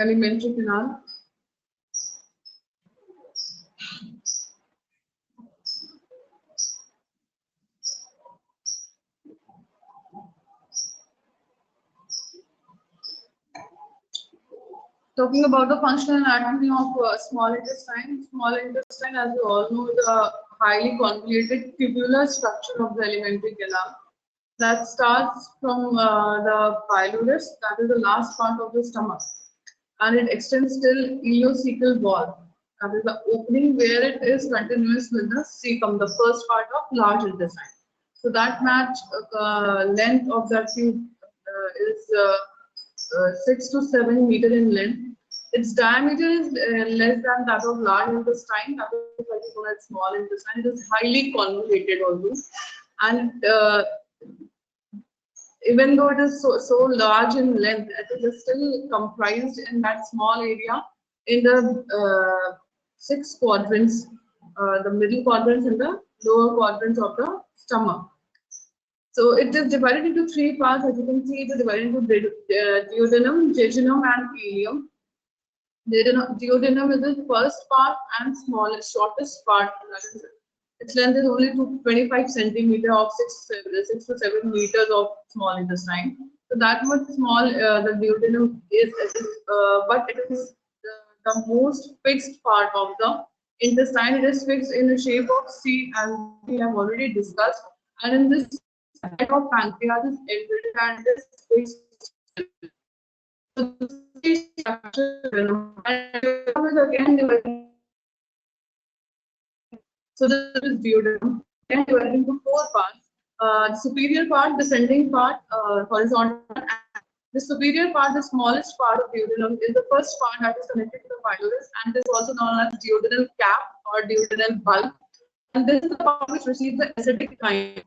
alimentary canal. Talking about the functional anatomy of small intestine. Small intestine, as you all know, is a highly convoluted tubular structure of the alimentary canal that starts from the pylorus, that is the last part of the stomach, and it extends till ileocecal wall, that is the opening where it is continuous with the cecum, the first part of large intestine. So that match length of that tube is 6 to 7 meter in length. Its diameter is less than that of large intestine, that is why it's known as small intestine. It is highly convoluted also, and even though it is so large in length, it is still comprised in that small area in the 6 quadrants, the middle quadrants and the lower quadrants of the stomach. So it is divided into 3 parts. As you can see, it is divided into duodenum, jejunum, and ileum. Duodenum is the first part and smallest, shortest part. Its length is only 25 centimeter of 6 to 7 meters of small intestine. So that much small the duodenum is, but it is the most fixed part of the intestine. It is fixed in the shape of C, as we have already discussed. And in this type of pancreas is embedded and is fixed. So this structure is again divided. So this is duodenum, again divided into 4 parts. Superior part, descending part, horizontal. The superior part, the smallest part of duodenum, is the first part that is connected to the pylorus, and is also known as duodenal cap or duodenal bulb. And this is the part which receives the acidic chyme.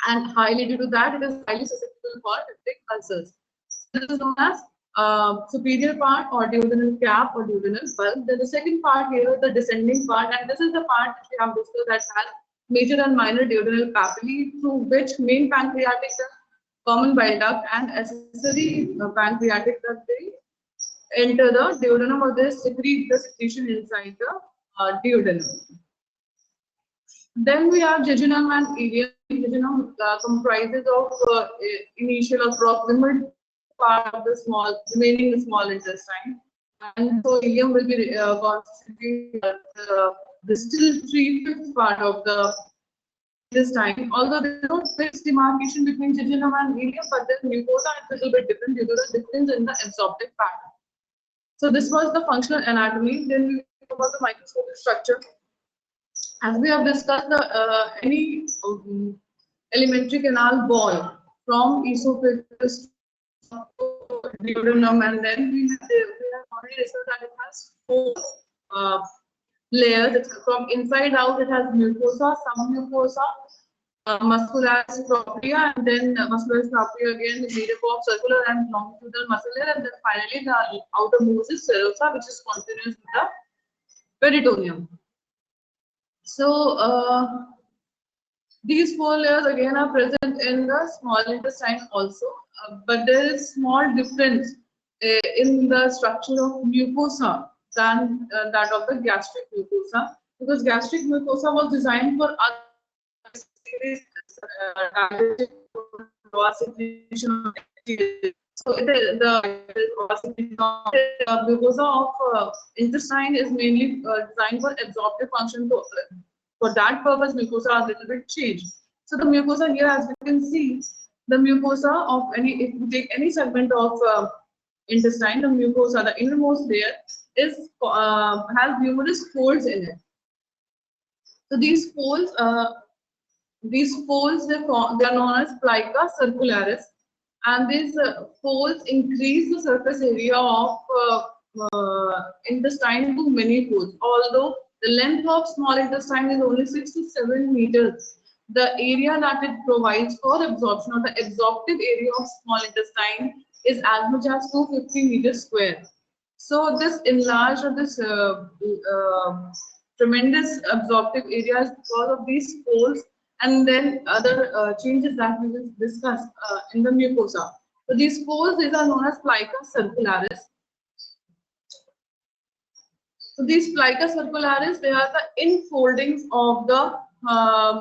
And highly due to that, it is highly susceptible for peptic ulcers. This is known as superior part or duodenal cap or duodenal bulb. Then the second part here, the descending part, and this is the part which we have discussed that has major and minor duodenal papillae, through which main pancreatic duct, common bile duct, and accessory pancreatic duct they enter the duodenum, or they secrete the secretion inside the duodenum. Then we have jejunum and ileum. Jejunum comprises of initial or proximal part of the remaining small intestine, and so ileum will be constituting the distal 3/5 part of the intestine. Although there is no fixed demarcation between jejunum and ileum, but the mucosa is a little bit different due to the difference in the absorptive pattern. So this was the functional anatomy. Then we talk about the microscopic structure. As we have discussed, any alimentary canal ball from esophagus to duodenum, and then we have already discussed that it has 4 layers. It's from inside out. It has mucosa, submucosa, muscularis propria, and then muscularis propria again is made up of circular and longitudinal muscle layer, and then finally the outermost is serosa, which is continuous with the peritoneum. So these 4 layers again are present in the small intestine also, but there is small difference in the structure of mucosa than that of the gastric mucosa, because gastric mucosa was designed for other so the mucosa of intestine is mainly designed for absorptive function. For that purpose, mucosa are a little bit changed. So the mucosa here, as you can see, the mucosa of if you take any segment of intestine, the mucosa, the innermost layer, is has numerous folds in it. So these folds they are known as plica circularis, and these folds increase the surface area of intestine to many folds. Although the length of small intestine is only 6 to 7 meters, the area that it provides for absorption, or the absorptive area of small intestine, is as much as 250 meters square. So this enlarged, or this tremendous absorptive area is because of these folds, and then other changes that we will discuss in the mucosa. So these folds, these are known as plica circularis. So these plica circularis, they are the infoldings of the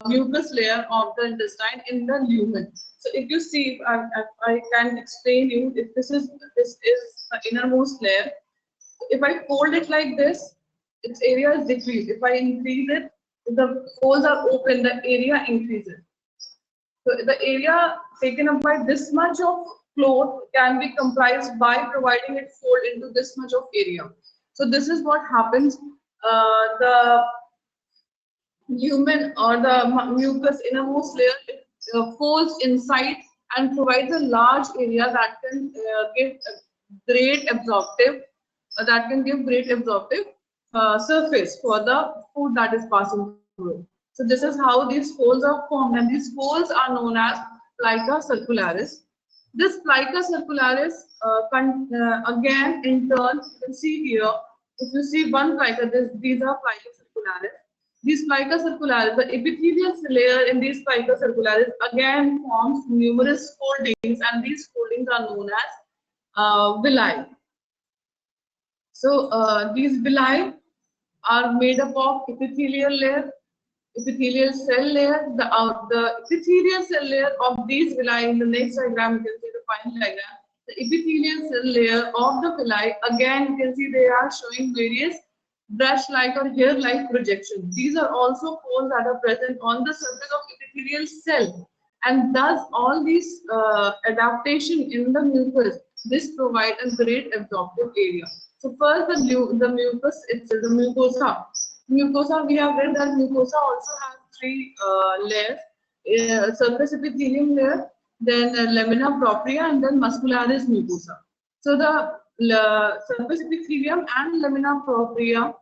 mucus layer of the intestine in the lumen. So if you see, I can explain you. If this is the innermost layer. If I fold it like this, its area is decreased. If I increase it, if the folds are open, the area increases. So the area taken up by this much of cloth can be comprised by providing it fold into this much of area. So this is what happens. The lumen or the mucus innermost layer folds inside and provides a large area that can give great absorptive surface for the food that is passing through. So this is how these folds are formed, and these folds are known as plica circularis. This plica circularis, again, in turn, you can see here, if you see one plica, these are plica circularis. These plica circularis, the epithelial layer in these plica circularis again forms numerous foldings, and these foldings are known as villi. So these villi are made up of epithelial layer, epithelial cell layer. The epithelial cell layer of these villi, in the next diagram you can see the final diagram. The epithelial cell layer of the villi, again you can see they are showing various brush-like or hair-like projections. These are also folds that are present on the surface of epithelial cell, and thus all these adaptation in the mucus, this provide a great absorptive area. So first the mucus itself, the mucosa. Mucosa, we have read that mucosa also has three layers: surface epithelium layer, then lamina propria, and then muscularis mucosa. So the surface epithelium and lamina propria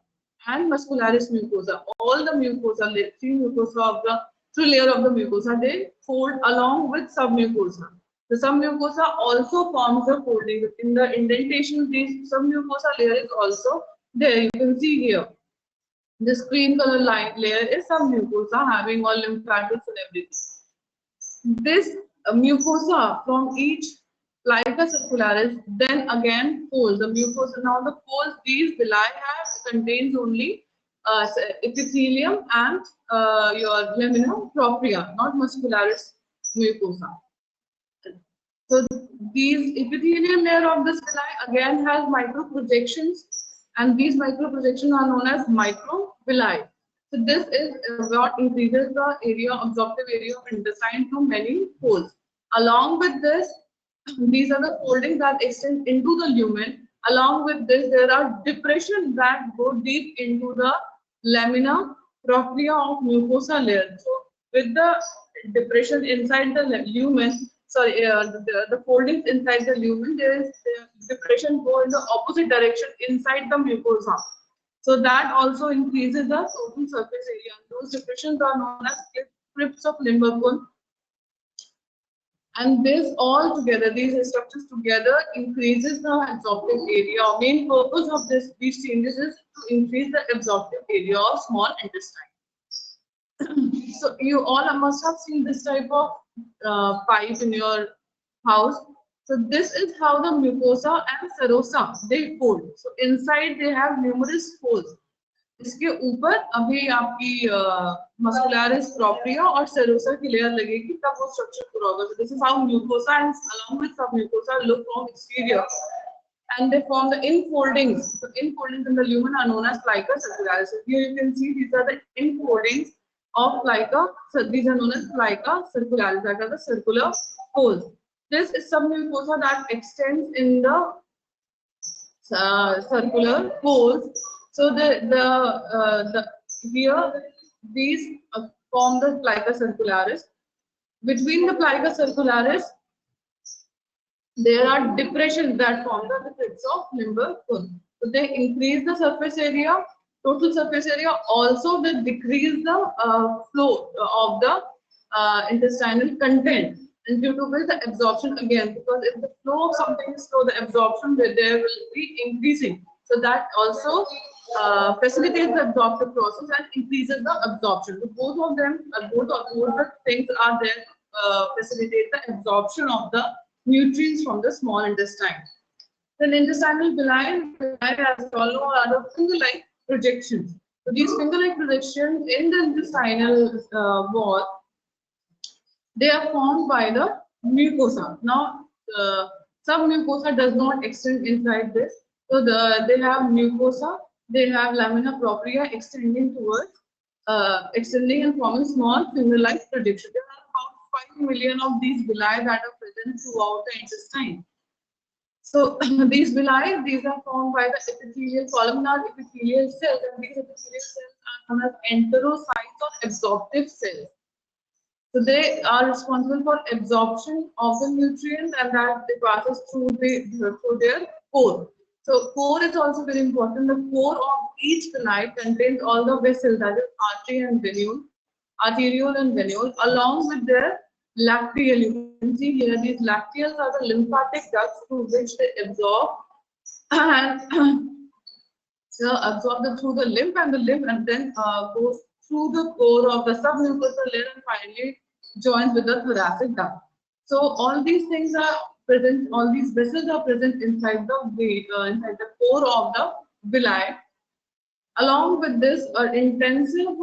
and muscularis mucosa, all the mucosa, three layer of the mucosa, they fold along with submucosa. The submucosa also forms the folding. In the indentation, this submucosa layer is also there. You can see here. This cream color line layer is submucosa having all lymphatics and everything. This mucosa from each plica circularis then again folds. The mucosa, now the folds, these villi have contains only epithelium and your lamina propria, not muscularis mucosa. So these epithelial layer of this villi again has micro projections, and these micro projections are known as microvilli. So this is what increases the area, absorptive area of intestine to many folds. Along with this, these are the foldings that extend into the lumen. Along with this, there are depressions that go deep into the lamina propria of mucosa layer. So with the depression inside the lumen, the foldings inside the lumen, there is depression go in the opposite direction inside the mucosa. So that also increases the total surface area. Those depressions are known as crypts of Limbercombe. And this all together, these structures together, increases the absorptive area. Main purpose of these changes is to increase the absorptive area of small intestine. So you all must have seen this type of pipe in your house. So this is how the mucosa and serosa they fold. So inside they have numerous folds. इसके ऊपर अभी आपकी muscularis propria और serosa की layer लगेगी, तब वो structure पूरा होगा. So this is how mucosa and along with submucosa look from exterior, and they form the infoldings. So infoldings in the lumen are known as plica circularis. So here you can see these are the infoldings of plica. So these are known as plica circularis, that are the circular folds. This is submucosa that extends in the circular folds. So here these form the plica circularis. Between the plica circularis, there are depressions that form the crypts of Limbercombe. So they increase the surface area, total surface area. Also, they decrease the flow of the intestinal content, and due to which the absorption again, because if the flow of something is slow, the absorption there will be increasing. So that also facilitates the absorptive process and increases the absorption. So both of them, both the things are there to facilitate the absorption of the nutrients from the small intestine. Then intestinal villi, as you all know, are the fungi-like. projections. So these finger-like projections in the intestinal wall, they are formed by the mucosa. Now, submucosa does not extend inside this. So they have mucosa, they have lamina propria extending towards, extending and forming small finger-like projections. There are about 5 million of these villi that are present throughout the intestine. So these villi, these are formed by the epithelial, columnar epithelial cells, and these epithelial cells are known as enterocytes or absorptive cells. So they are responsible for absorption of the nutrient, and that they passes through their core. So core is also very important. The core of each villi contains all the vessels, that is arteriole and venule, along with their lacteal. You can see here these lacteals are the lymphatic ducts through which they absorb and absorb them through the lymph, and then goes through the core of the submucosal layer and finally joins with the thoracic duct. So all these things are present, all these vessels are present inside the core of the villi. Along with this, intensive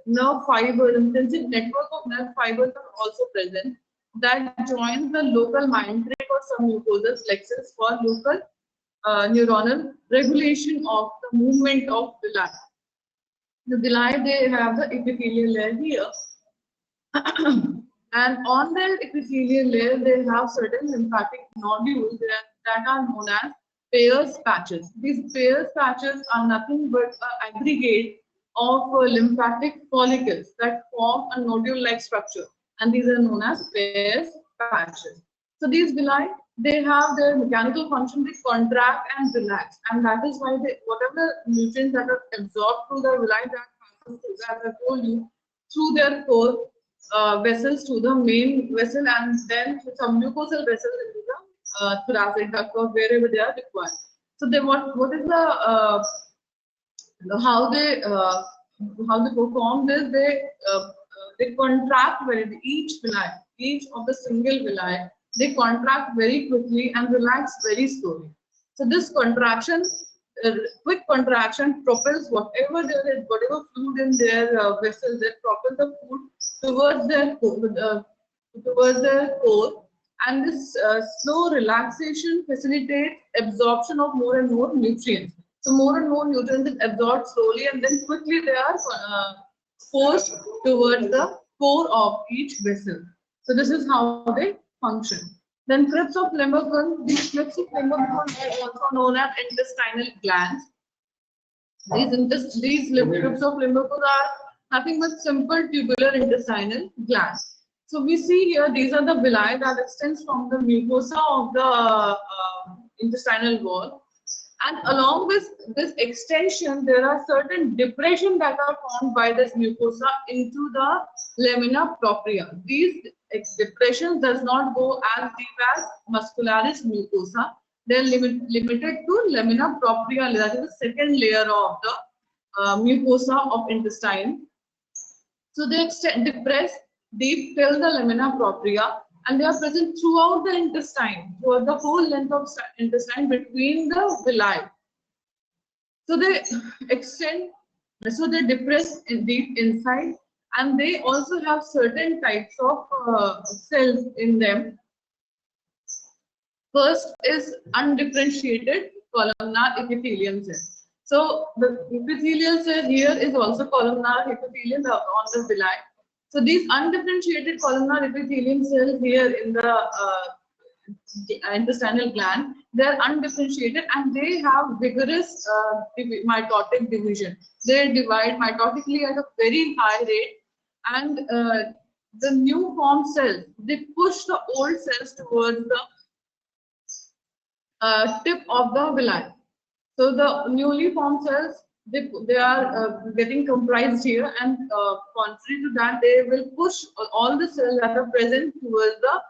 nerve fibers, intensive network of nerve fibers are also present that joins the local mindrick or submucosal plexus for local neuronal regulation of the movement of villi. The villi, they have the epithelial layer here. And on their epithelial layer, they have certain lymphatic nodules that are known as Peyer's patches. These Peyer's patches are nothing but an aggregate of lymphatic follicles that form a nodule-like structure, and these are known as Peyer's patches. So these villi, they have their mechanical function, they contract and relax, and that is why whatever nutrients that are absorbed through the villi, that passes through, as I told you, through their core vessels to the main vessel, and then some mucosal vessels into the thoracic duct or wherever they are required. So they what is the how they perform this? They contract each villi, each of the single villi, they contract very quickly and relax very slowly. So this contraction, quick contraction, propels whatever there is, whatever fluid in their vessels, they propel the food towards their core, and this slow relaxation facilitates absorption of more and more nutrients. So more and more nutrients is absorbed slowly, and then quickly they are forced towards the core of each vessel. So this is how they function. Then crypts of Lemberger. These crypts of Lemberger are also known as intestinal glands. These crypts of Lemberger are nothing but simple tubular intestinal glands. So we see here these are the villi that extends from the mucosa of the intestinal wall, and along with this extension, there are certain depressions that are formed by this mucosa into the lamina propria. These depressions does not go as deep as muscularis mucosa. They are limited to lamina propria, that is the second layer of the mucosa of intestine. So they depress, deep fill the lamina propria, and they are present throughout the intestine, throughout the whole length of intestine between the villi. So they extend, so they depress deep inside, and they also have certain types of cells in them. First is undifferentiated columnar epithelium cell. So the epithelial cell here is also columnar epithelium on the villi. So these undifferentiated columnar epithelium cells here in the intestinal gland, they are undifferentiated and they have vigorous mitotic division. They divide mitotically at a very high rate, and the new formed cells, they push the old cells towards the tip of the villi. So the newly formed cells, they are getting comprised here, and contrary to that, they will push all the cells that are present towards the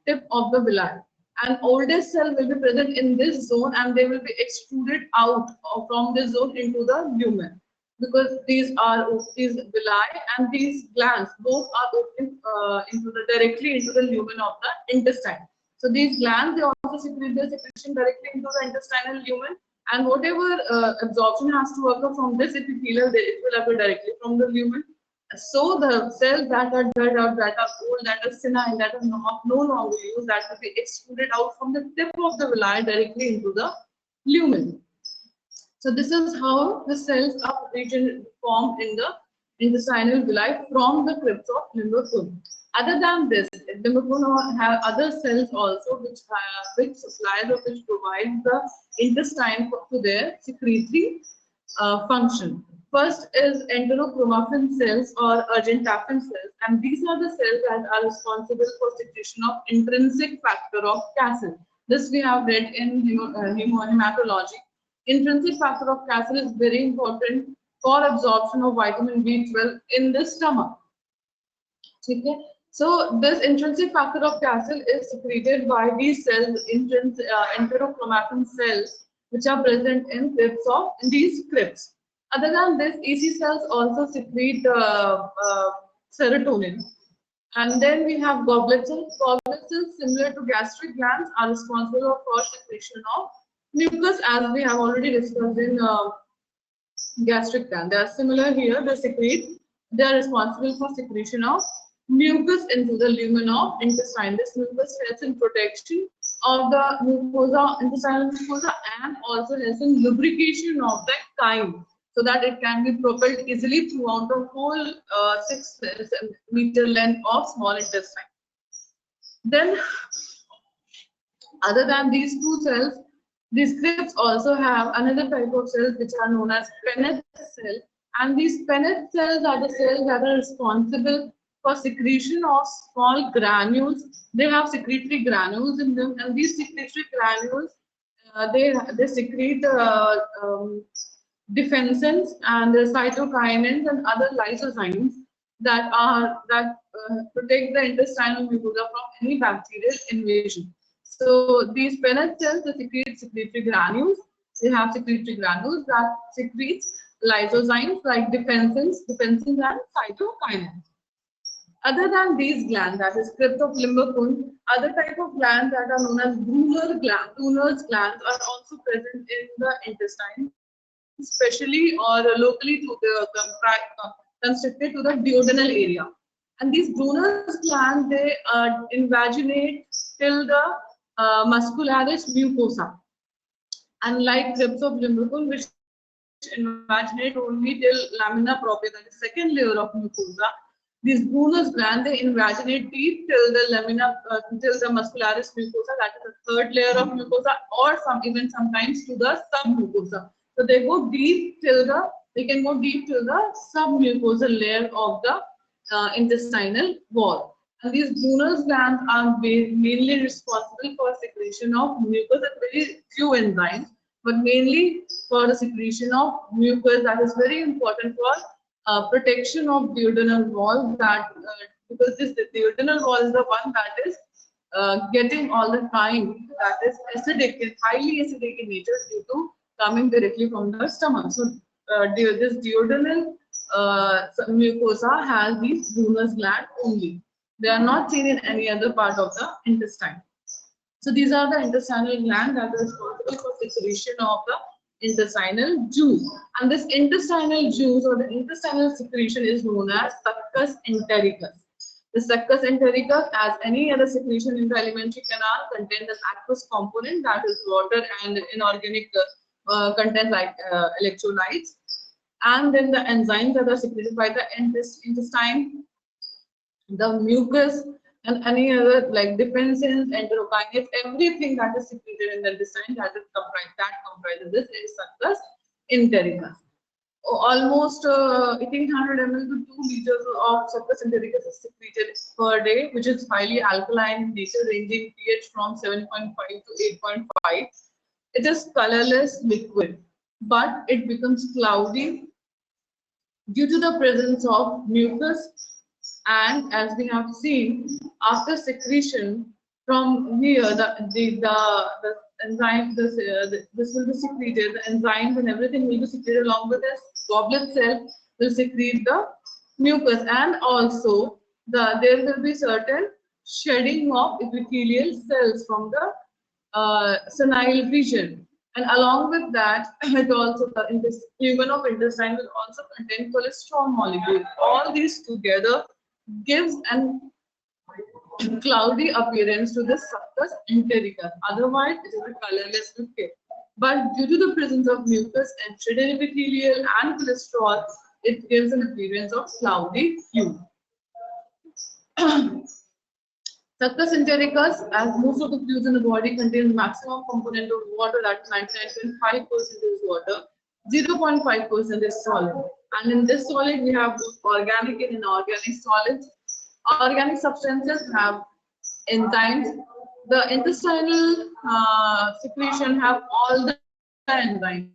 tip of the villi. And oldest cell will be present in this zone, and they will be extruded out from this zone into the lumen, because these villi and these glands both are opening directly into the lumen of the intestine. So these glands, they also secrete their secretion directly into the intestinal lumen, And whatever absorption has to occur from this epithelial, it will occur directly from the lumen. So the cells that are dead or that are old, that are senile, that are no longer used, that will be extruded out from the tip of the villi directly into the lumen. So this is how the cells are formed in the intestinal villi from the crypts of Limbercombe. Other than this, Limbercombe have other cells also which supplies or which provide the intestine to their secretory function. First is enterochromaffin cells or argentaffin cells, and these are the cells that are responsible for secretion of intrinsic factor of Cassel. This we have read in hematology. Intrinsic factor of Cassel is very important for absorption of vitamin B12 in the stomach. Okay. So this intrinsic factor of Cassel is secreted by these cells, enterochromaffin cells, which are present in these crypts. Other than this, EC cells also secrete serotonin. And then we have goblet cells. Goblet cells, similar to gastric glands, are responsible for secretion of mucus, as we have already discussed in gastric gland. They are similar here. They are responsible for secretion of mucus into the lumen of intestine. This mucus helps in protection of the mucosa, intestinal mucosa, and also helps in lubrication of the chyme, so that it can be propelled easily throughout the whole 6 meter length of small intestine. Then, other than these two cells, these crypts also have another type of cells which are known as Paneth cells, and these Paneth cells are the cells that are responsible for secretion of small granules. They have secretory granules in them, and these secretory granules they secrete defensins and cytokinins and other lysozymes that protect the intestinal mucosa from any bacterial invasion. So these Paneth cells they secrete secretory granules. They have secretory granules that secretes lysozymes like defensins and cytokinins. Other than these glands, that is crypt of Limbercombe, other type of glands that are known as Brunner's glands are also present in the intestine, especially or locally to the constricted to the duodenal area. And these Brunner's glands they invaginate till the muscularis mucosa, unlike crypts of Limbercombe, which invaginate only till lamina propria, that is second layer of mucosa. These Brunner's glands they invaginate deep till the till the muscularis mucosa, that is the third layer of mucosa, or even sometimes to the submucosa. So they can go deep till the submucosal layer of the intestinal wall. And these Brunner's glands are mainly responsible for secretion of mucus and very few enzymes, but mainly for the secretion of mucus. That is very important for protection of duodenal wall. Because the duodenal wall is the one that is getting all the chyme that is acidic and highly acidic in nature due to coming directly from the stomach. So this duodenal mucosa has these Brunner's gland only. They are not seen in any other part of the intestine. So these are the intestinal glands that are responsible for secretion of the intestinal juice. And this intestinal juice or the intestinal secretion is known as succus entericus. The succus entericus, as any other secretion in the alimentary canal, contains an aqueous component, that is water and inorganic content like electrolytes. And then the enzymes that are secreted by the intestine, the mucus, and any other like defensins, enterokinases, everything that is secreted in the intestine that comprises this is succus entericus. Almost 1800 ml to 2 liters of succus entericus is secreted per day, which is highly alkaline in nature, ranging pH from 7.5 to 8.5. It is colorless liquid, but it becomes cloudy due to the presence of mucus. And as we have seen, after secretion from here, the enzyme, this will be secreted, the enzymes and everything will be secreted along with this. Goblet cell will secrete the mucus, and also there will be certain shedding of epithelial cells from the senile region. And along with that, it also in this human of intestine will also contain cholesterol molecules. All these together gives an cloudy appearance to the succus entericus. Otherwise, it is a colorless liquid. But due to the presence of mucus, extradent epithelial, and cholesterol, it gives an appearance of cloudy hue. Succus entericus, as most of the fluids in the body contain maximum component of water, that is 99.5% is water, 0.5% is solid. And in this solid, we have both organic and inorganic solids. Organic substances have enzymes. The intestinal secretion have all the enzymes.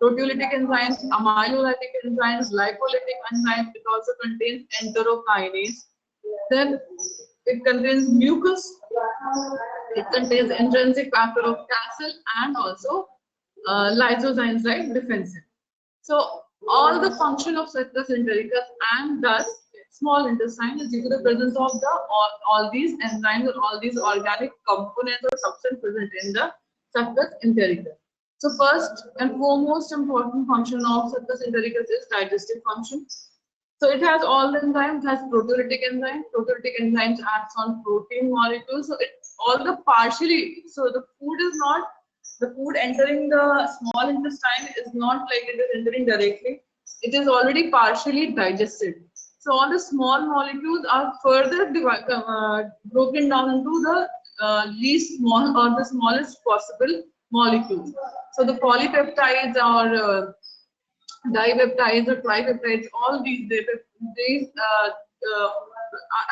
Proteolytic enzymes, amylolytic enzymes, lipolytic enzymes. It also contains enterokinase. Then it contains mucus. It contains intrinsic factor of Castle and also lysozymes like defensive. So all the function of succus entericus and thus small intestine is due to the presence of the all these enzymes or all these organic components or substance present in the succus entericus. So first and foremost important function of succus entericus is digestive function. So it has all the enzymes, it has proteolytic enzymes. Proteolytic enzymes acts on protein molecules. So it all the partially, so the food is not, the food entering the small intestine is not like it is entering directly. It is already partially digested. So all the small molecules are further broken down into the least small or the smallest possible molecules. So the polypeptides or dipeptides or tripeptides, all these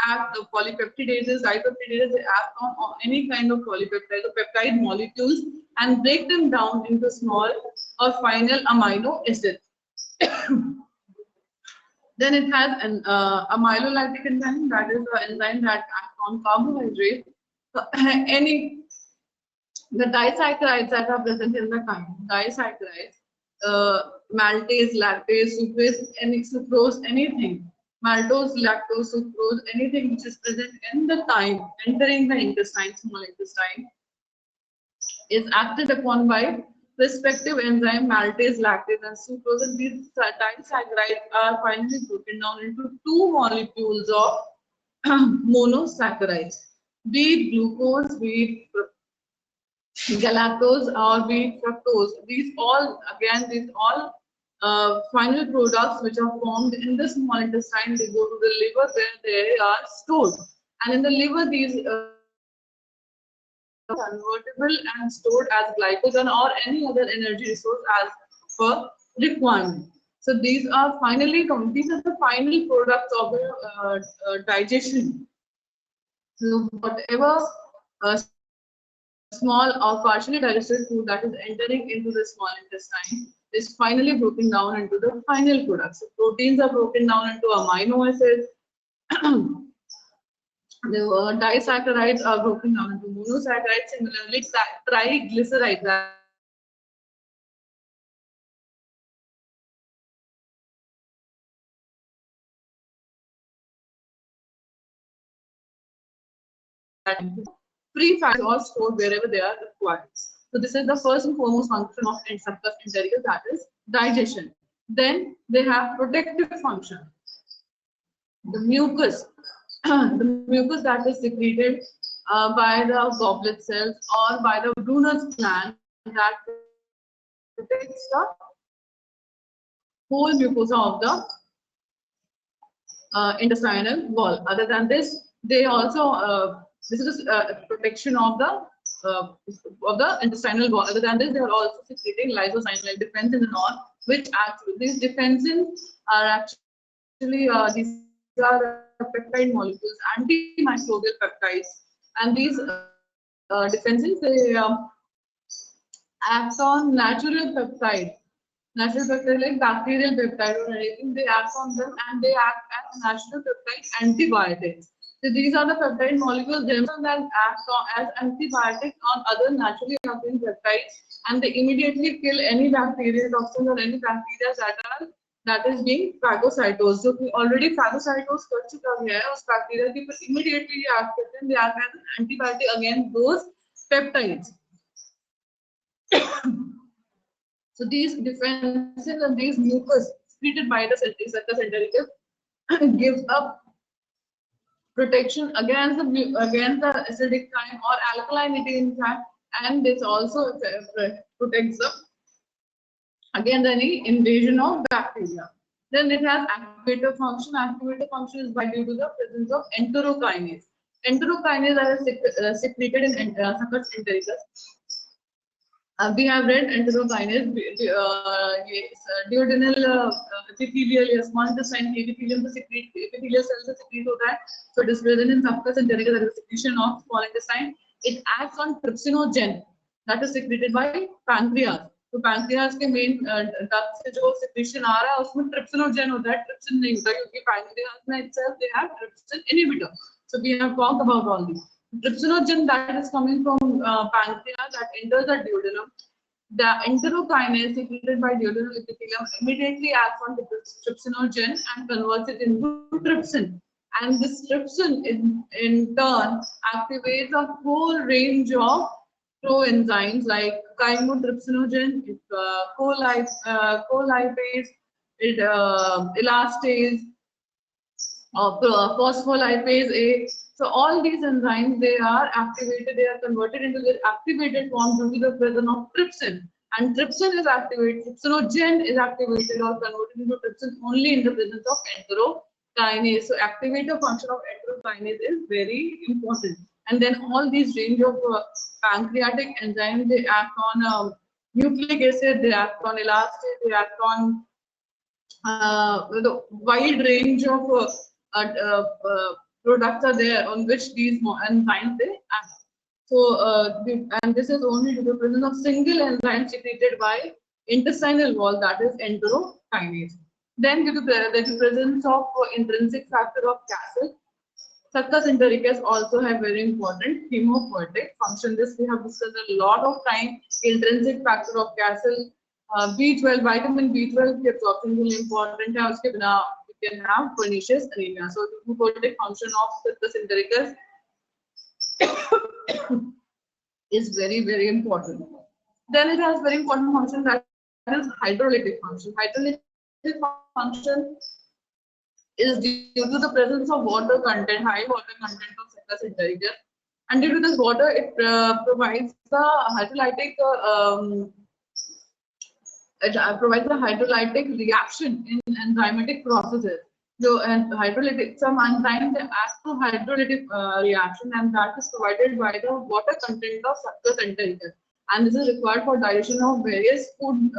act polypeptidases, dipeptidases, they act on any kind of polypeptide or peptide molecules and break them down into small or final amino acids. Then it has an amylolytic enzyme, that is the enzyme that acts on carbohydrates. So the disaccharides that are present in the chyme, disaccharides, maltase, lactase, sucrase, any sucrose, anything, maltose, lactose, sucrose, anything which is present in the chyme, entering the intestine, small intestine, is acted upon by respective enzyme maltase, lactase, and sucrose. And these disaccharides are finally broken down into two molecules of monosaccharides, be it glucose, be it galactose, or be it fructose. These all final products which are formed in the small intestine, they go to the liver where they are stored. And in the liver, these convertible and stored as glycogen or any other energy resource as per requirement. So these are these are the final products of the digestion. So whatever small or partially digested food that is entering into the small intestine is finally broken down into the final products. So proteins are broken down into amino acids. The disaccharides are broken down into monosaccharides. Similarly, triglycerides are free fats are stored wherever they are required. So this is the first and foremost function of succus entericus, that is digestion. Then they have protective function. The mucus, the mucus that is secreted by the goblet cells or by the Brunner's gland, that protects the whole mucosa of the intestinal wall. Other than this, they also this is a protection of the intestinal wall. Other than this, they are also secreting lysozymes like defensin and all, which actually these defensins are actually these are peptide molecules, antimicrobial peptides, and these defensins they act on natural peptide like bacterial peptide or anything, they act on them and they act as natural peptide antibiotics. So these are the peptide molecules themselves that act as antibiotics on other naturally occurring peptides, and they immediately kill any bacterial toxins or any bacteria that is being phagocytosed. So already phagocytosed कर चुका है उस bacteria की, but immediately they act as an antibiotic against those peptides. So these defenses and these mucus secreted by the succus entericus gives up protection against the acidic kind or alkalinity in fact, and this also protects the against any invasion of bacteria. Then it has activator function. Activator function is by due to the presence of enterokinase. Enterokinase are secreted in succus entericus. We have read enterokinase, yes, duodenal epithelial, yes, small intestine epithelium to secrete, epithelial cells to secrete होता है. So it is present in succus entericus, that is secretion of small intestine. It acts on trypsinogen that is secreted by pancreas. तो pancreas के main duct से जो secretion आ रहा है उसमें trypsinogen होता है, trypsin नहीं होता क्योंकि pancreas में itself they have trypsin inhibitor. So we have talked about all these. Trypsinogen that is coming from pancreas that enters the duodenum. The enterokinase secreted by duodenal epithelium immediately acts on trypsinogen and converts it into trypsin. And this trypsin in turn activates a whole range of proenzymes like chymotrypsinogen, colipase, elastase, phospholipase A. So all these enzymes, they are activated, they are converted into their activated form due to the presence of trypsin. And trypsin is activated, trypsinogen is activated or converted into trypsin only in the presence of enterokinase. So activator function of enterokinase is very important. And then all these range of pancreatic enzymes, they act on nucleic acid, they act on elastase, they act on the wide range of products are there on which these enzymes they act. So, and this is only due to the presence of single enzyme secreted by intestinal wall, that is enterokinase. Then, due to the presence of intrinsic factor of Castle, succus entericus also have very important chemopoietic function. This we have discussed a lot of time. Intrinsic factor of Castle, B12, vitamin B12 की absorption के लिए important है. उसके बिना we can have pernicious anemia. So chemopoietic function of succus entericus is very important. Then it has very important function, that is hydrolytic function. Hydrolytic function is due to the presence of water content, high water content of succus entericus, and due to this water, it provides the hydrolytic reaction in enzymatic processes. So, and hydrolytic, some enzymes they act to hydrolytic reaction, and that is provided by the water content of succus entericus, and this is required for digestion of various food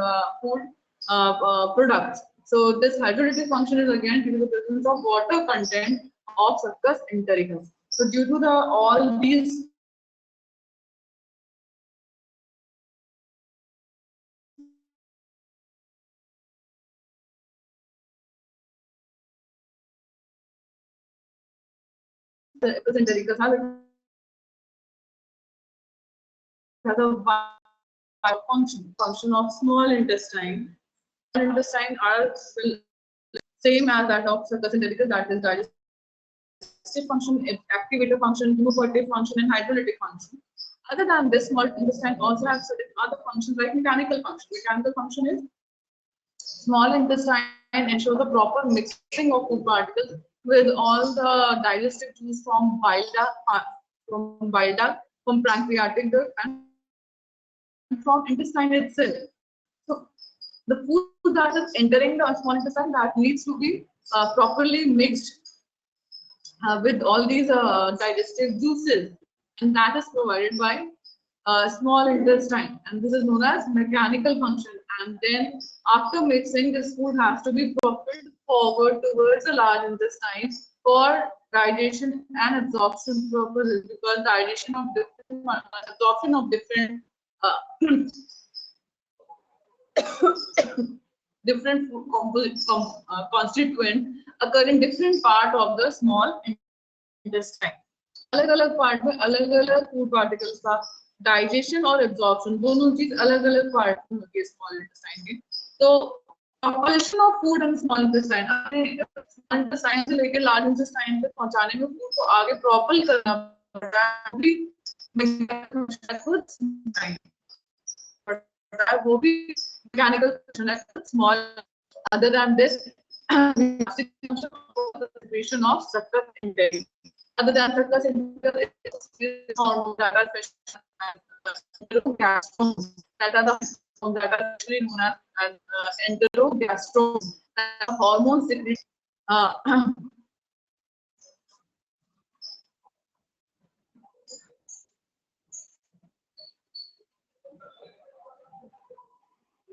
products. So this hydrolytic function is again due to the presence of water content of succus entericus. So due to all these succus entericus has a function of small intestine. Small intestine are same as that of succus entericus, that is digestive function, activator function, chemopoietic function, and hydrolytic function. Other than this, small intestine also has certain other functions like mechanical function. Mechanical function is small intestine ensures the proper mixing of food particles with all the digestive juice from bile duct, from pancreatic duct, and from intestine itself. So the food that is entering the small intestine, that needs to be properly mixed with all these digestive juices, and that is provided by small intestine, and this is known as mechanical function. And then after mixing, this food has to be propelled forward towards the large intestine for digestion and absorption purposes, because digestion of different absorption of different different constituent occur in different part of the small intestine. अलग-अलग part में अलग-अलग food particles का digestion और absorption दोनों चीज अलग-अलग part में होती है स्मॉल इंटेस्टाइन के. तो composition of food in small intestine, small intestine से लेकर लार्ज इंटेस्टाइन तक पहुंचाने में फूड को आगे प्रॉपरली करना पड़ता है, वो भी mechanical function at small. Other than this, the secretion of succus enteric. Other than succus enteric, hormones that are enterogastromes, that are the hormones that are actually known as enterogastromes, hormones secrete.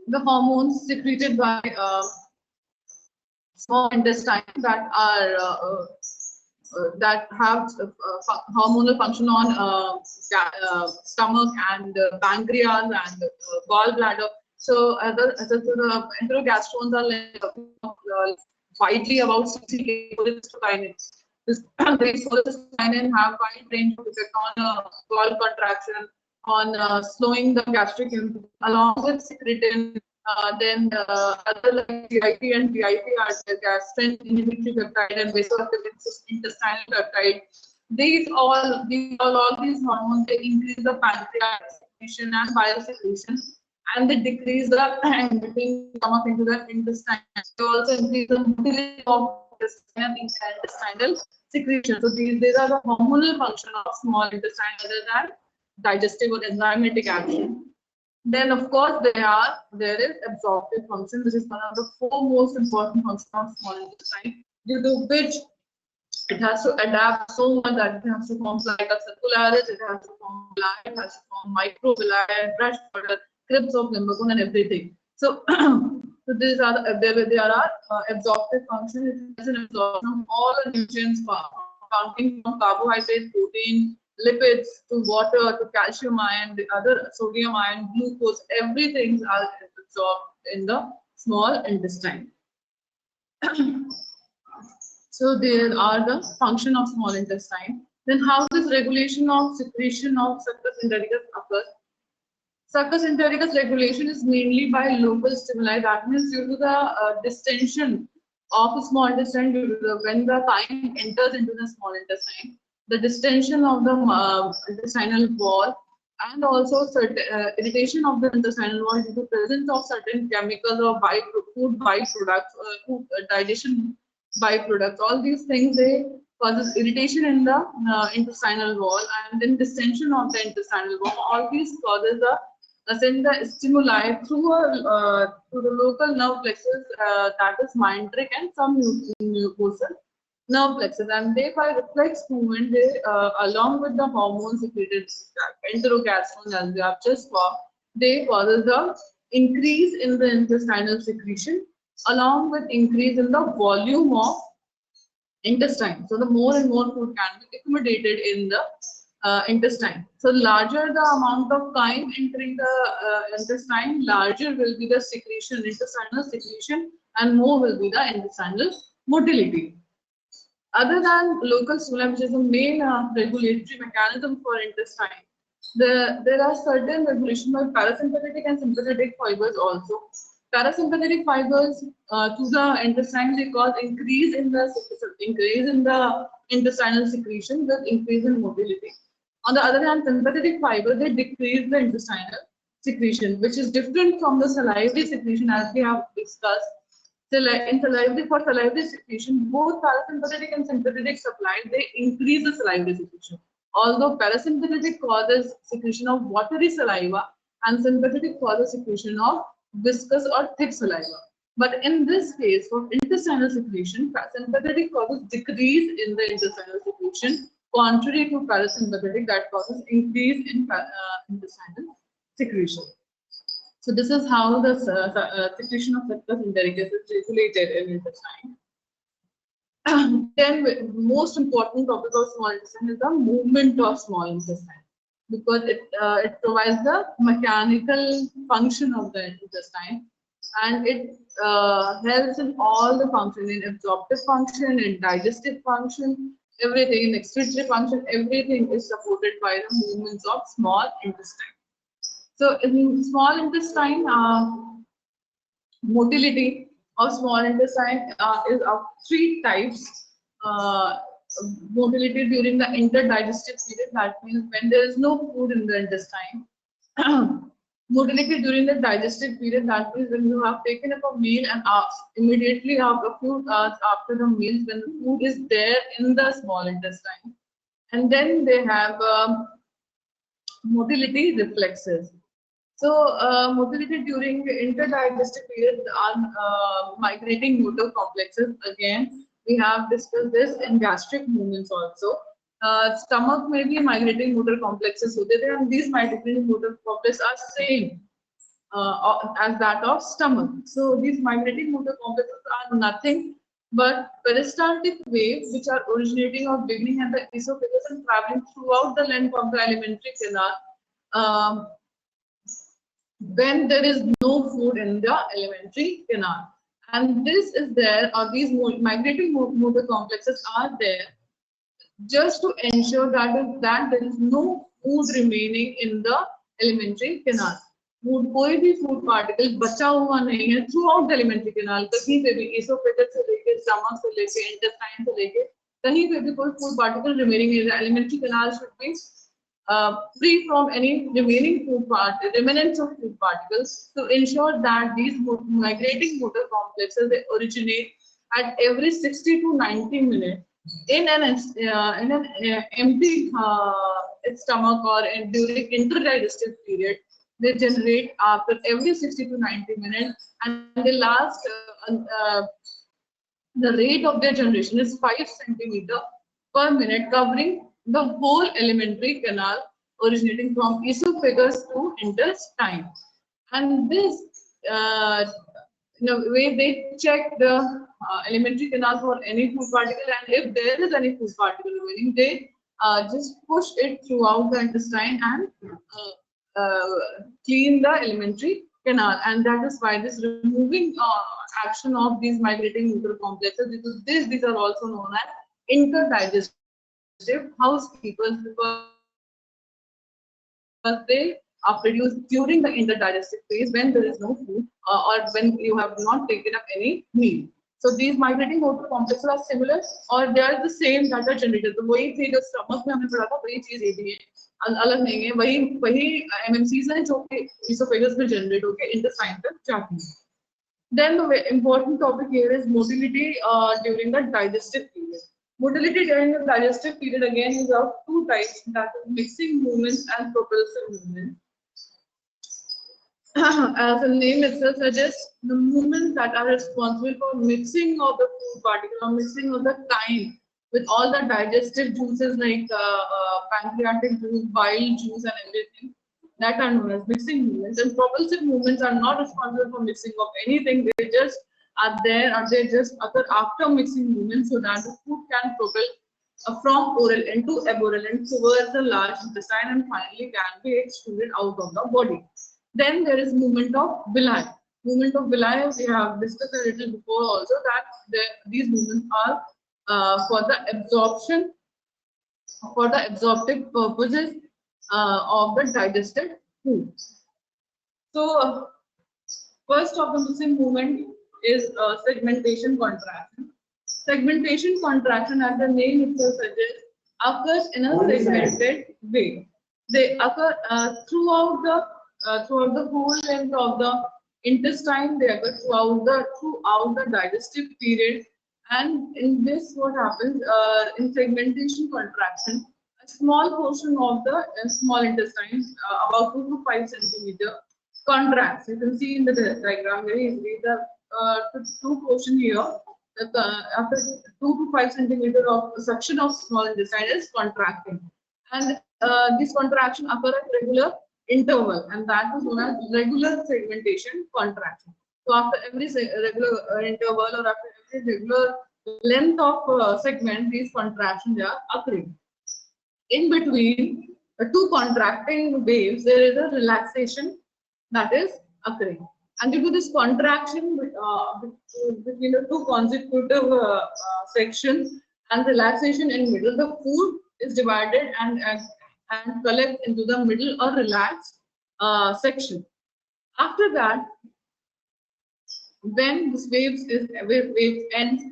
The hormones secreted by small intestine that have hormonal function on stomach and pancreas and gallbladder. So the enterogastrones are like, widely about 60 cholecystokinin. This cholecystokinin have wide range of effect on gall contraction, on slowing the gastric emptying, along with secretin. Then other like GIP and VIP are the gastrin inhibitory peptide and vasoactive intestinal peptide. All these hormones, they increase the pancreas secretion and bile secretion, and they decrease the emptying stomach into the intestine. They also increase the motility of intestinal secretion. So these are the hormonal function of small intestine other than digestive or enzymatic action. Then, of course, there is absorptive function, which is one of the four most important functions of small intestine, due to which it has to adapt so much that it has to form plica circularis, it has to form villi, it has to form microvilli, fresh water, crypts of limbagon, and everything. So, so these are there are absorptive functions. It is an absorption of all the nutrients, counting from carbohydrate, protein, lipids to water to calcium ion, the other sodium ion, glucose, everything are absorbed in the small intestine. So there are the function of small intestine. Then how this regulation of secretion of succus entericus occurs? Succus entericus regulation is mainly by local stimuli. That means due to the distension of the small intestine, when the chyme enters into the small intestine, the distension of the intestinal wall, and also certain irritation of the intestinal wall due to presence of certain chemicals or food byproducts, food digestion byproducts. All these things, they causes irritation in the intestinal wall, and then distension of the intestinal wall. All these causes send the stimuli through the local nerve plexus, that is myenteric and some mucosal nerve plexus, and they by reflex movement, they along with the hormones secreted enterogastrones, as we have just saw, they causes the increase in the intestinal secretion along with increase in the volume of intestine. So the more and more food can be accommodated in the intestine. So larger the amount of chyme entering the intestine, larger will be the secretion, intestinal secretion, and more will be the intestinal motility. Other than local stimuli, which is the main regulatory mechanism for intestine, there are certain regulation by parasympathetic and sympathetic fibers also. Parasympathetic fibers to the intestine, they cause increase in the intestinal secretion with increase in motility. On the other hand, sympathetic fibers, they decrease the intestinal secretion, which is different from the salivary secretion, as we have discussed. In salivary secretion, both parasympathetic and sympathetic supply, they increase the salivary secretion. Although parasympathetic causes secretion of watery saliva and sympathetic causes secretion of viscous or thick saliva. But in this case, for intestinal secretion, sympathetic causes decrease in the intestinal secretion, contrary to parasympathetic that causes increase in intestinal secretion. So this is how the secretion of succus entericus is regulated in intestine. Then most important topic of small intestine is the movement of small intestine, because it provides the mechanical function of the intestine, and it helps in all the functions, in absorptive function, in digestive function, everything, in excretory function, everything is supported by the movements of small intestine. So in small intestine, motility of small intestine is of three types. Motility during the interdigestive period, that means when there is no food in the intestine. Motility during the digestive period, that is when you have taken up a meal and immediately after a few hours after the meal, when the food is there in the small intestine. And then they have motility reflexes. So, motility during the interdigestive period are migrating motor complexes. Again, we have discussed this in gastric movements also. Stomach may be migrating motor complexes, so and these migrating motor complexes are same as that of stomach. So, these migrating motor complexes are nothing but peristaltic waves which are originating or beginning at the esophagus and traveling throughout the length of the alimentary canal. When there is no food in the alimentary canal. And this is there, or these migrating motor complexes are there just to ensure that there is no food remaining in the alimentary canal. कोई भी food particle बचा हुआ नहीं है through out the alimentary canal, कहीं पे भी oesophagus से लेके स्टमक से लेके इंटेस्टाइन से लेके कहीं पे भी कोई food particle remaining in the alimentary canal should be free from any remaining remnants of food particles to ensure that these migrating motor complexes they originate at every 60 to 90 minutes in an empty stomach or during interdigestive period. They generate after every 60 to 90 minutes and they last the rate of their generation is 5 centimeter per minute, covering the whole alimentary canal originating from esophagus to intestine. And this, in a way, they check the alimentary canal for any food particle, and if there is any food particle remaining, they just push it throughout the intestine and clean the alimentary canal. And that is why this removing action of these migrating motor complexes, because these are also known as interdigestive housekeepers, because they are produced during the interdigestive phase when there is no food or when you have not taken up any meal. So these migrating motor complexes are similar or they are the same that are generated. तो वही थी जो stomach में हमने पढ़ा था वही चीज ये भी है, अलग नहीं है, वही वही MMCs हैं जो कि esophagus में generate होके intestine तक जाती हैं. Then the important topic here is motility during the digestive period. Motility during the digestive period again is of two types, that is mixing movements and propulsive movements. As the name itself suggests, the movements that are responsible for mixing of the food particle or mixing of the chyme with all the digestive juices like pancreatic juice, bile juice, and everything, that are known as mixing movements. And propulsive movements are not responsible for mixing of anything. They just are there, or they just occur after mixing movements, so that the food can propel from oral into aboral and towards the large intestine and finally can be extruded out of the body. Then there is movement of villi. Movement of villi, we have discussed a little before also that these movements are for the absorption, for the absorptive purposes of the digested food. So, first of the missing movement is segmentation contraction. Segmentation contraction, as the name itself suggests, occurs in a segmented way. They occur throughout the whole length of the intestine. They occur throughout the digestive period. And in this, what happens in segmentation contraction, a small portion of the small intestine, about 2 to 5 centimeter, contracts. You can see in the diagram very easily the two portion here. After 2 to 5 centimeter of section of small intestine is contracting, and this contraction occur at regular interval, and that is known as regular segmentation contraction. So after every regular interval or after every regular length of segment, these contractions are occurring. In between the two contracting waves, there is a relaxation that is occurring. And due to this contraction between the two consecutive sections and relaxation in middle, the food is divided and collect into the middle or relaxed section. After that, when this wave ends,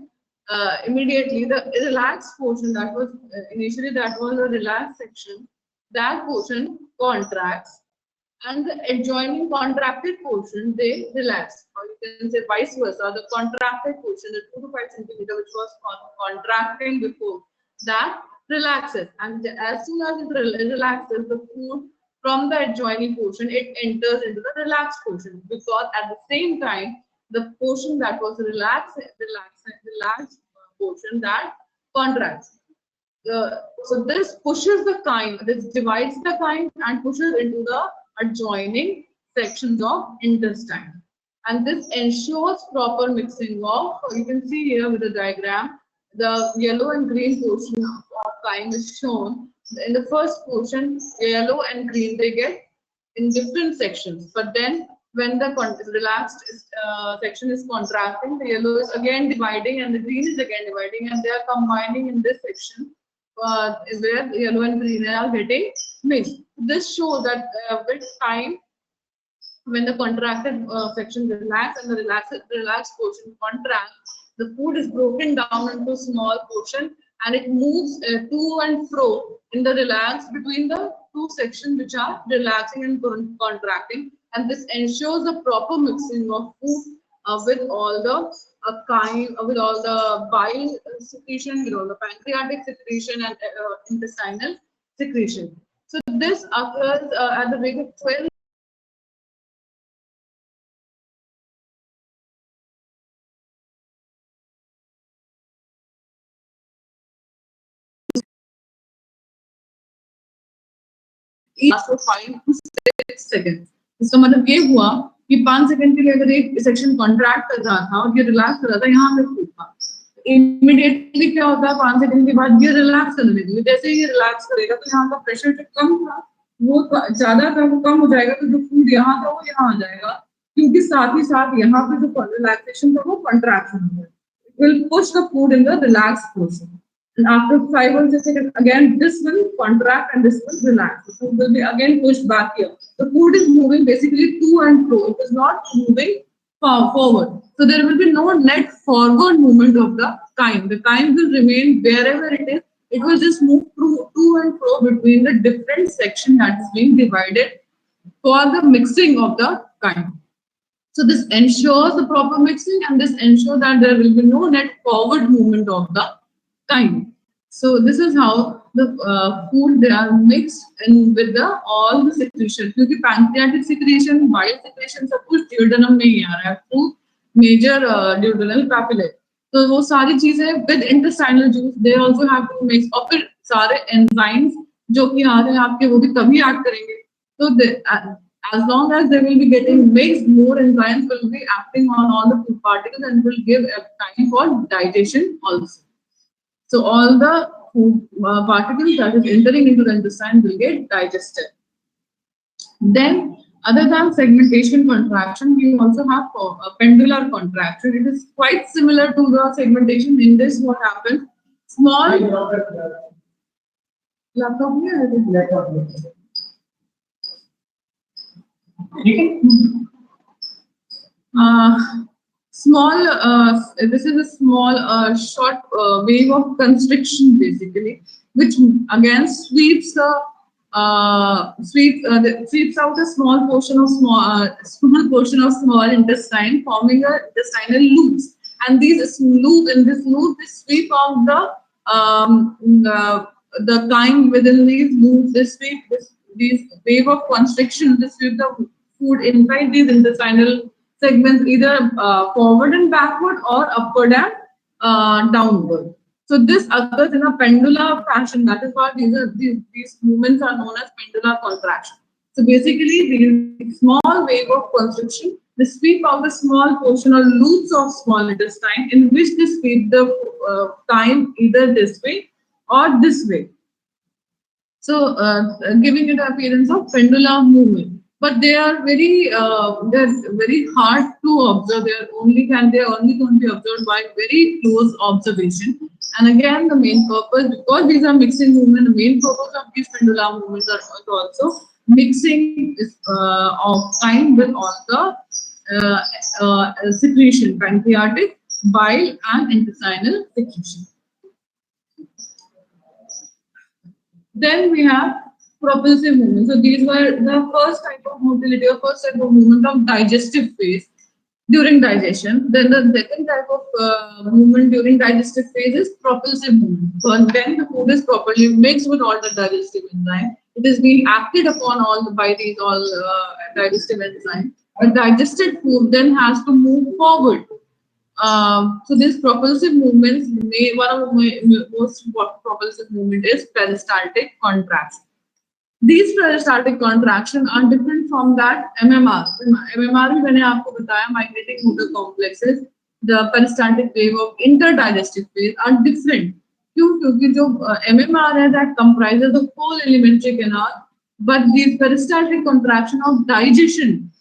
immediately the relaxed portion that was initially that was a relaxed section, that portion contracts, and the adjoining contracted portion they relax, or you can say vice versa. The contracted portion, the 2 to 5 centimeter, which was contracting before, that relaxes, and as soon as it relaxes, the food from the adjoining portion it enters into the relaxed portion, because at the same time the portion that was relaxed portion that contracts. So this pushes the chyme, this divides the chyme and pushes into the adjoining sections of intestine. And this ensures proper mixing of, you can see here with the diagram, the yellow and green portion of chyme is shown. In the first portion, yellow and green, they get in different sections. But then when the relaxed section is contracting, the yellow is again dividing and the green is again dividing, and they are combining in this section where yellow and green are getting mixed. This shows that with time, when the contracted section relax and the relaxed portion contracts, the food is broken down into small portion and it moves to and fro in the relaxed between the two sections which are relaxing and contracting, and this ensures the proper mixing of food with all the with all the bile secretion, with all the pancreatic secretion and intestinal secretion. So this occurs at the rate of 12 for 5 to 6 seconds. इसका मतलब ये हुआ कि 5 second के लिए अगर एक section contract कर रहा था और ये रिलैक्स कर रहा था, यहाँ पे फूड था, इमीडिएटली क्या होता है, 5 सेकंड के बाद ये रिलैक्स करने लगेगा। जैसे ये रिलैक्स करेगा तो यहाँ का प्रेशर जो कम था वो ज्यादा था, वो कम हो जाएगा, तो जो फूड यहाँ था वो यहाँ आ जाएगा, क्योंकि साथ ही साथ यहाँ पे जो रिलैक्सेशन था वो कॉन्ट्रैक्शन हो गया। It will push the food in the relaxed portion. And after 5 or 6 seconds, again this will contract and this will relax. The food will be again pushed back here. The food is moving basically to and fro. It is not moving forward. So there will be no net forward movement of the chyme. The chyme will remain wherever it is. It will just move through to and fro between the different section that is being divided for the mixing of the chyme. So this ensures the proper mixing, and this ensures that there will be no net forward movement of the chyme. So this is how the food they are mixed in with the all the secretion. क्योंकि pancreatic secretion, bile secretion सब कुछ duodenum में ही आ रहा है through major duodenal papillae. तो वो सारी चीजें with intestinal juice they also have to mix, और फिर सारे enzymes जो कि आ रहे हैं आपके वो भी तभी add करेंगे. So as long as they will be getting mixed, more enzymes will be acting on all the food particles and will give a time for digestion also. So all the food particles that is entering into the intestine will get digested. Then, other than segmentation contraction, we also have a pendular contraction. It is quite similar to the segmentation. In this, what happens? Small. This is a small short wave of constriction basically, which again sweeps sweeps out a small portion of small intestine, forming a intestinal loops, and these loop in this loop they sweep out the chyme within these loops. These wave of constriction, they sweep the food inside these intestinal segments, either forward and backward or upward and downward. So this occurs in a pendular fashion. That is why these movements are known as pendular contraction. So basically, these small wave of constriction, they sweep out a small portion or loops of small intestine, in which they sweep the chyme either this way or this way. So giving it appearance of pendular movement. But they are very hard to observe. They are only going to be observed by very close observation. And again, the main purpose, because these are mixing movement, the main purpose of these pendular movements are also mixing of chyme with all the secretion, pancreatic, bile, and intestinal secretion. Then we have propulsive movement. So these were the first type of motility or first type of movement of digestive phase during digestion. Then the second type of movement during digestive phase is propulsive movement. So when the food is properly mixed with all the digestive enzyme, it is being acted upon by these all digestive enzyme. A digested food then has to move forward. So these propulsive movements, one of the most propulsive movement is peristaltic contraction. These peristaltic contraction are different from that MMR. MMR भी मैंने आपको बताया migrating motor complexes, the peristaltic wave of interdigestive phase are different. क्यों? क्योंकि जो MMR है that comprises the whole alimentary canal, but the peristaltic contraction of digestion,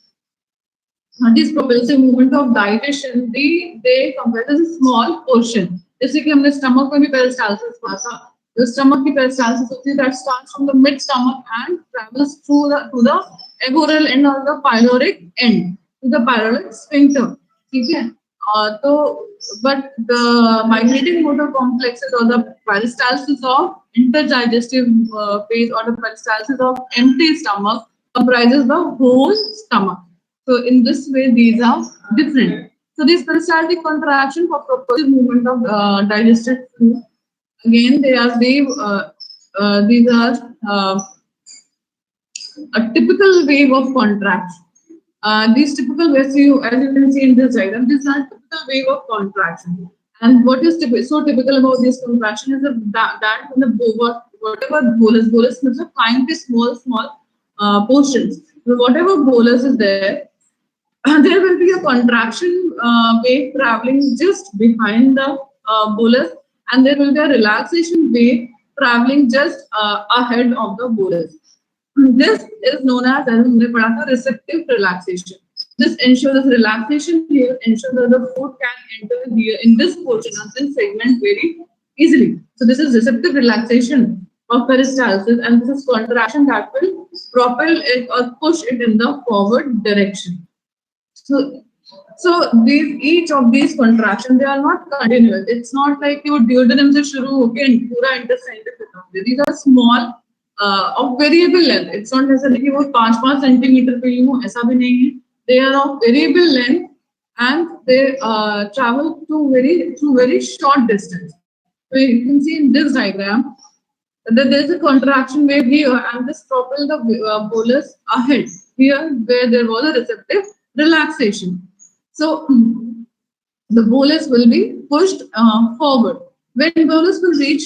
this propulsive movement of digestion, they comprise a small portion. जैसे कि हमने stomach में भी peristalsis पढ़ा था. The stomach की peristalsis होती है that starts from the mid stomach and travels through to the agoral end or the pyloric end to the pyloric sphincter. ठीक है? तो but the migrating motor complexes or the peristalsis of interdigestive phase or the peristalsis of empty stomach comprises the whole stomach. So in this way, these are different. So this peristaltic contraction for propulsive movement of digested food, again they are these are a typical wave of contraction. These typical waves, as you can see in this diagram, these are typical wave of contraction. And what is so typical about this contraction is that in the whatever bolus means a kind of small portions. So whatever bolus is there, there will be a contraction wave traveling just behind the bolus, and there will be a relaxation wave traveling just ahead of the bolus. This is known as receptive relaxation. This ensures that relaxation here ensures that the food can enter here in this portion of this segment very easily. So this is receptive relaxation of peristalsis, and this is contraction that will propel it or push it in the forward direction. So each of these contractions, they are not continuous. It's not like your duodenum se shuru hoke and pura intestine se khatam ho gaye. These are small of variable length. It's not necessarily कि वो 5-5 centimetre पे ही हो, ऐसा भी नहीं है. They are of variable length and they travel through very short distance. So you can see in this diagram that there is a contraction wave here, and this propels the bolus ahead here where there was a receptive relaxation. So the bolus will be pushed forward. When bolus will reach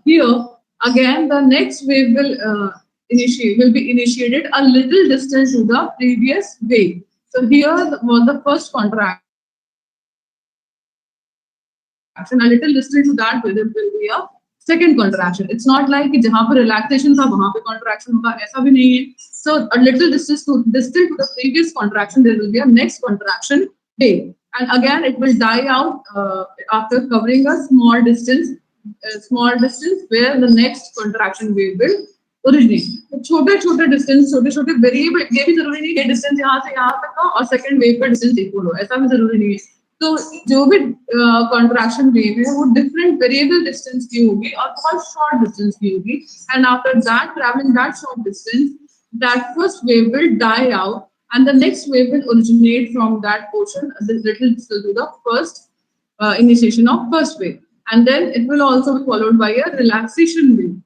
here, again the next wave will be initiated a little distance to the previous wave. So here was the first contraction. A little distance to that wave will be a second contraction. It's not like कि जहाँ पर relaxation था वहाँ पे contraction होगा, ऐसा भी नहीं है. So a little distance to the previous contraction, there will be a next contraction wave, and again it will die out after covering a small distance where the next contraction wave will originate. तो छोटे distance, छोटे variable, ये भी जरूरी नहीं है distance यहाँ से यहाँ तक का और second wave का distance equal हो, ऐसा भी जरूरी नहीं है. तो जो भी contraction wave है वो different variable distance की होगी और बहुत short distance की होगी, and after that traveling that short distance, that first wave will die out and the next wave will originate from that portion, this little distance to the first initiation of first wave, and then it will also be followed by a relaxation wave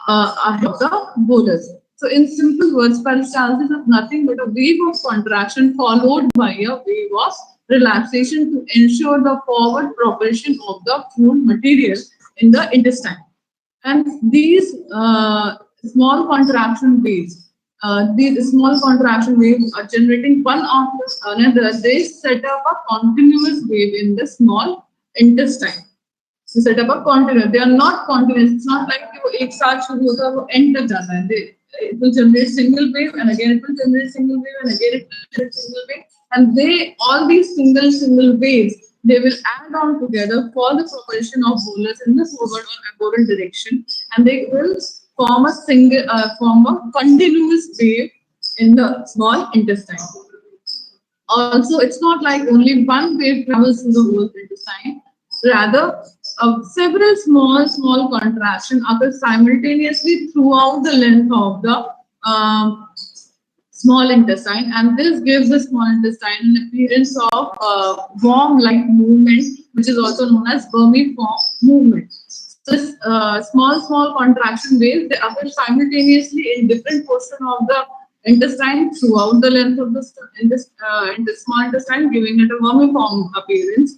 of the bolus. So in simple words, peristalsis is nothing but a wave of contraction followed by a wave of relaxation to ensure the forward propulsion of the food material in the intestine. And these small contraction waves are generating one after another. They set up a continuous wave in the small intestine. They set up a continuous. They are not continuous. It's not like वो एक साथ शुरू होता है वो end तक जाता है. It will generate single wave and again it will generate single wave and again it will generate single wave, and all these single waves, they will add on together for the propulsion of bolus in the forward or agoral direction, and they will form a continuous wave in the small intestine. Also, it's not like only one wave travels through the whole intestine. Rather, Several small contraction occur simultaneously throughout the length of the small intestine, and this gives the small intestine an appearance of worm-like movement, which is also known as vermiform movement. So this small contraction waves, they occur simultaneously in different portions of the intestine throughout the length of the in the small intestine, giving it a vermiform appearance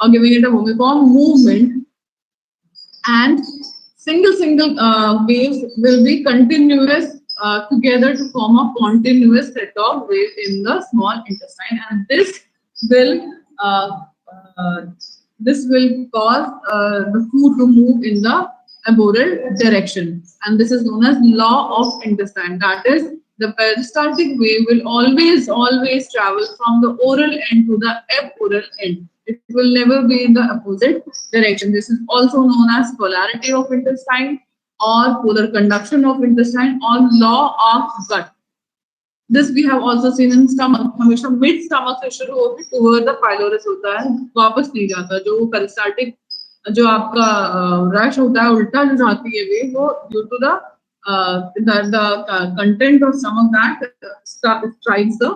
or giving it a vermiform movement. And single waves will be continuous together to form a continuous set of waves in the small intestine, and will uh, uh, this will cause the food to move in the arboreal direction, and this is known as law of intestine. That is, the peristaltic wave will always travel from the oral end to the aboral end. It will never be in the opposite direction. This is also known as polarity of intestine or polar conduction of intestine or law of gut. This we have also seen in stomach. हमेशा mid stomach से शुरू होकर toward the pylorus होता है, वापस नहीं जाता. जो peristaltic जो आपका रश होता है उल्टा जो जाती है वे वो due to the content of stomach that strikes the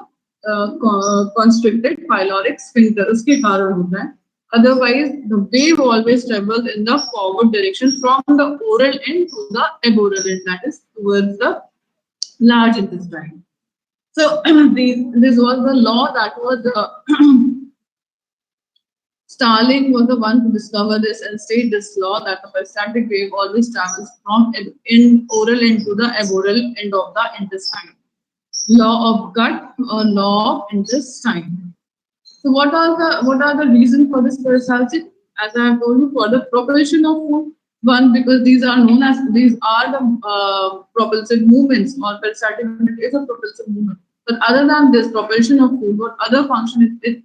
constricted pyloric sphincter, उसके कारण होता है. Otherwise, the wave always travels in the forward direction from the oral end to the aboral end, that is towards the large intestine. So this was the law that was Starling was the one who discovered this and stated this law that the peristaltic wave always travels from in oral end to the aboral end of the intestine. Law of gut or law of intestine. So what are the reasons for this peristaltic? As I have told you, for the propulsion of food. One, because these are the propulsive movements, or peristaltic movement is a propulsive movement. But other than this propulsion of food, what other function the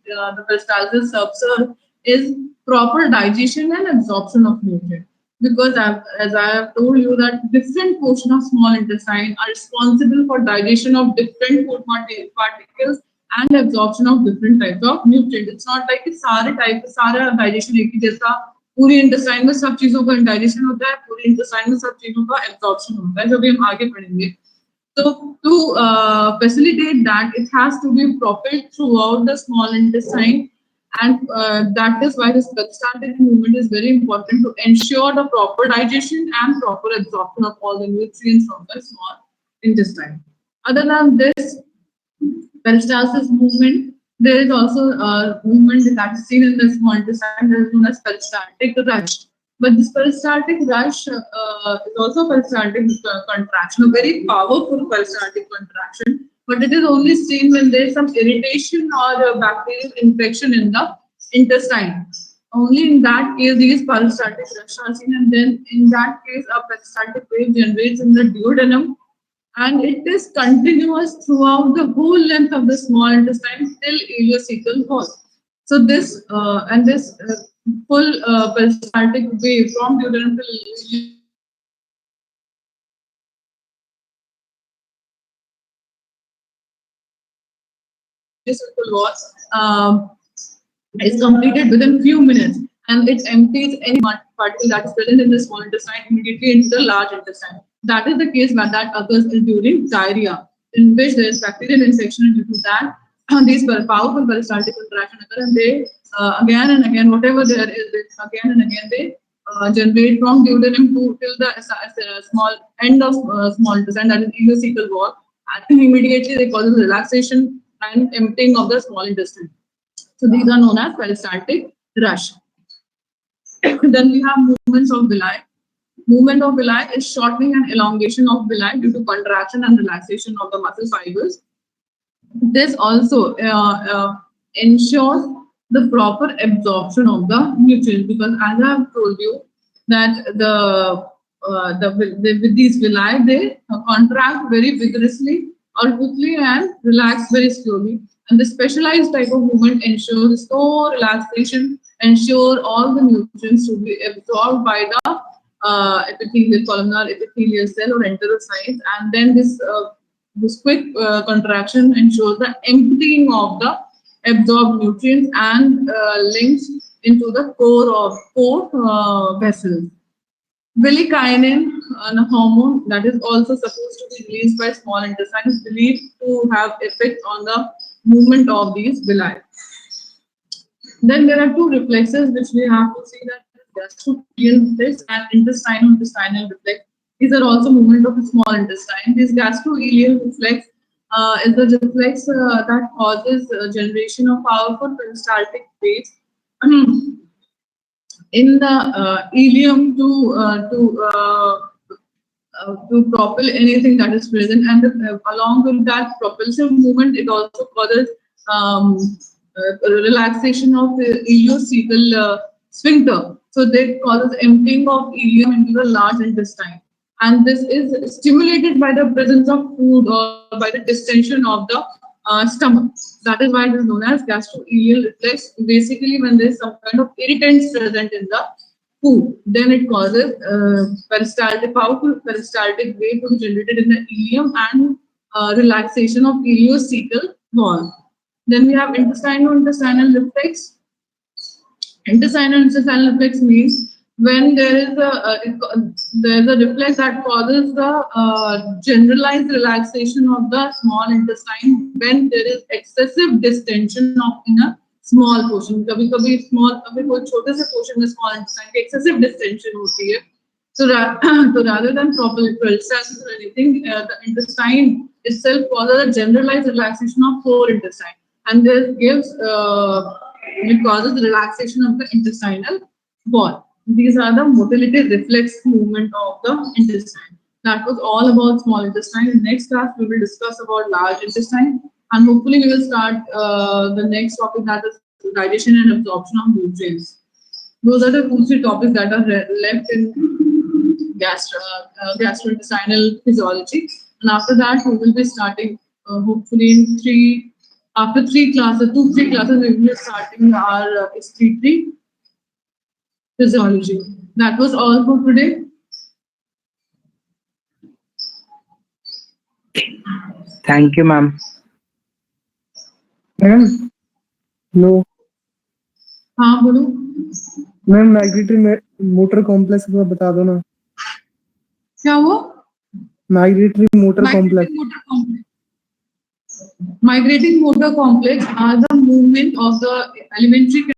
peristalsis serves is proper digestion and absorption of nutrients. Because as I have told you that different portion of small intestine are responsible for digestion of different food particles and absorption of different types of nutrients. It's not like कि सारा digestion एक ही जैसा पूरी intestine में सब चीजों का digestion होता है, पूरी intestine में सब चीजों का absorption होता है, जो भी हम आगे पढ़ेंगे. So to facilitate that, it has to be propelled throughout the small intestine, and that is why this peristaltic movement is very important to ensure the proper digestion and proper absorption of all the nutrients from the small intestine. Other than this peristalsis movement, there is also a movement that is seen in the small intestine that is known as peristaltic rush. But this peristaltic rush is also peristaltic contraction, a very powerful peristaltic contraction. But it is only seen when there is some irritation or a bacterial infection in the intestine. Only in that case, these peristaltic rush are seen, and then in that case, a peristaltic wave generates in the duodenum, and it is continuous throughout the whole length of the small intestine till ileocecal wall. So this full peristaltic wave from duodenum to ileocecal wall is completed within few minutes, and it empties any particle that is present in the small intestine immediately into the large intestine. That is the case when that occurs during diarrhea, in which there is bacterial infection. Due to that, these powerful peristaltic contraction occur, and they again and again, whatever there is, again and again they generate from duodenum to till the small end of small intestine, that is ileocecal wall, and immediately they cause relaxation and emptying of the small intestine. So these are known as peristaltic rush. Then we have movements of villi. Movement of villi is shortening and elongation of villi due to contraction and relaxation of the muscle fibers. This also ensures the proper absorption of the nutrients, because as I have told you that with these villi they contract very vigorously or quickly and relax very slowly. And the specialized type of movement ensures slow relaxation, ensure all the nutrients to be absorbed by the epithelial, columnar epithelial cell or enterocytes, and then this quick contraction ensures the emptying of the absorbed nutrients and links into the core vessels. Bilirubin, a hormone that is also supposed to be released by small intestine, is believed to have effect on the movement of these villi. Then there are two reflexes which we have to see, that gastroileal reflex and intestinal reflex. These are also movement of the small intestine. This gastroileal reflex is the reflex that causes generation of powerful peristaltic waves in the ileum to propel anything that is present, and along with that propulsive movement, it also causes um, relaxation of the ileocecal sphincter. So that causes emptying of ileum into the large intestine, and this is stimulated by the presence of food or by the distension of the stomach. That is why it is known as gastroileal reflex. Basically, when there is some kind of irritants present in the food, then it causes powerful peristaltic wave to be generated in the ileum and relaxation of ileocecal wall. Then we have intestinal reflex. Intestinal reflex means when there is a reflex that causes the generalized relaxation of the small intestine when there is excessive distension of in a small portion. कभी small कभी कोई छोटे से portion में small intestine की excessive distension होती है. So, so rather than proper peristalsis or anything, the intestine itself causes a generalized relaxation of core intestine, and this gives it causes relaxation of the intestinal wall. These are the motility reflex movement of the intestine. That was all about small intestine. In next class, we will discuss about large intestine, and hopefully we will start the next topic, that is digestion and absorption of nutrients. Those are the 2-3 topics that are left in gastrointestinal physiology, and after that we will be starting hopefully in 3 classes, 2-3 classes, we will be starting our history physiology. That was all for today. Thank you, ma'am. Ma'am no हाँ बोलो. Ma'am migratory motor complex का बता दो ना. क्या वो? Migratory motor complex. Migrating motor complex are the movement of the alimentary